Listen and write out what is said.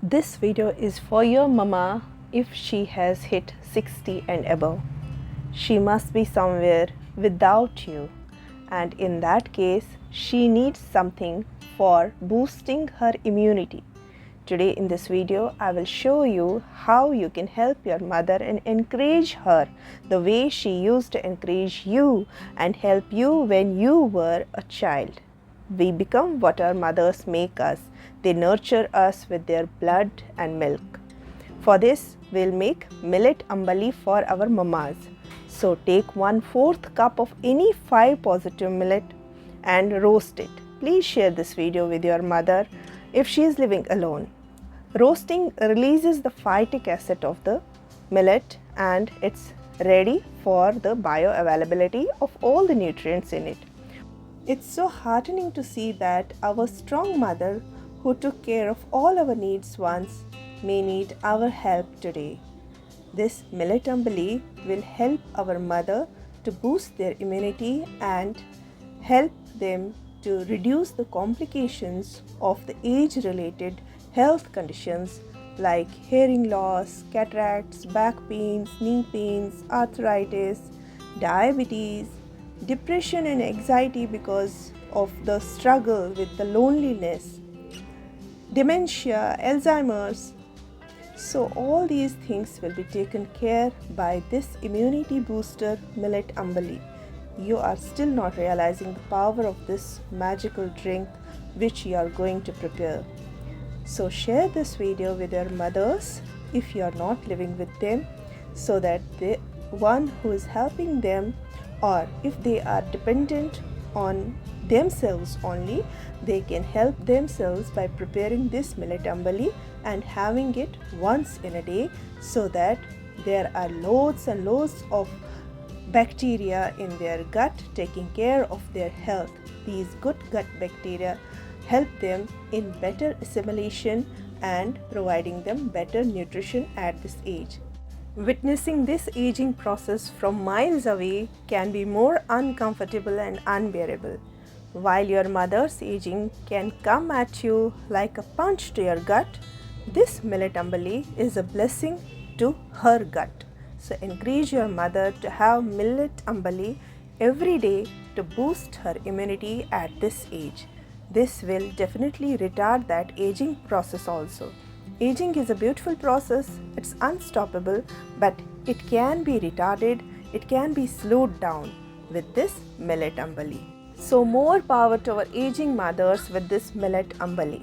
This video is for your mama if she has hit 60 and above. She must be somewhere without you, and in that case, she needs something for boosting her immunity. Today in this video, I will show you how you can help your mother and encourage her the way she used to encourage you and help you when you were a child. We become what our mothers make us. They nurture us with their blood and milk. For this, we'll make millet ambali for our mamas. So take 1/4 cup of any 5 positive millet and roast it. Please share this video with your mother if she is living alone. Roasting releases the phytic acid of the millet and it's ready for the bioavailability of all the nutrients in it. It's so heartening to see that our strong mother who took care of all our needs once may need our help today. This millet ambali will help our mother to boost their immunity and help them to reduce the complications of the age-related health conditions like hearing loss, cataracts, back pains, knee pains, arthritis, diabetes, depression and anxiety because of the struggle with the loneliness, dementia, Alzheimer's. So all these things will be taken care by this immunity booster millet ambali. You are still not realizing the power of this magical drink which you are going to prepare. So share this video with your mothers if you are not living with them, so that the one who is helping them, or if they are dependent on themselves only, they can help themselves by preparing this millet ambali and having it once in a day, so that there are loads and loads of bacteria in their gut taking care of their health. These good gut bacteria help them in better assimilation and providing them better nutrition at this age. Witnessing this aging process from miles away can be more uncomfortable and unbearable. While your mother's aging can come at you like a punch to your gut, this millet ambali is a blessing to her gut. So encourage your mother to have millet ambali every day to boost her immunity at this age. This will definitely retard that aging process also. Aging is a beautiful process, it's unstoppable, but it can be retarded, it can be slowed down with this millet ambali. So more power to our aging mothers with this millet ambali.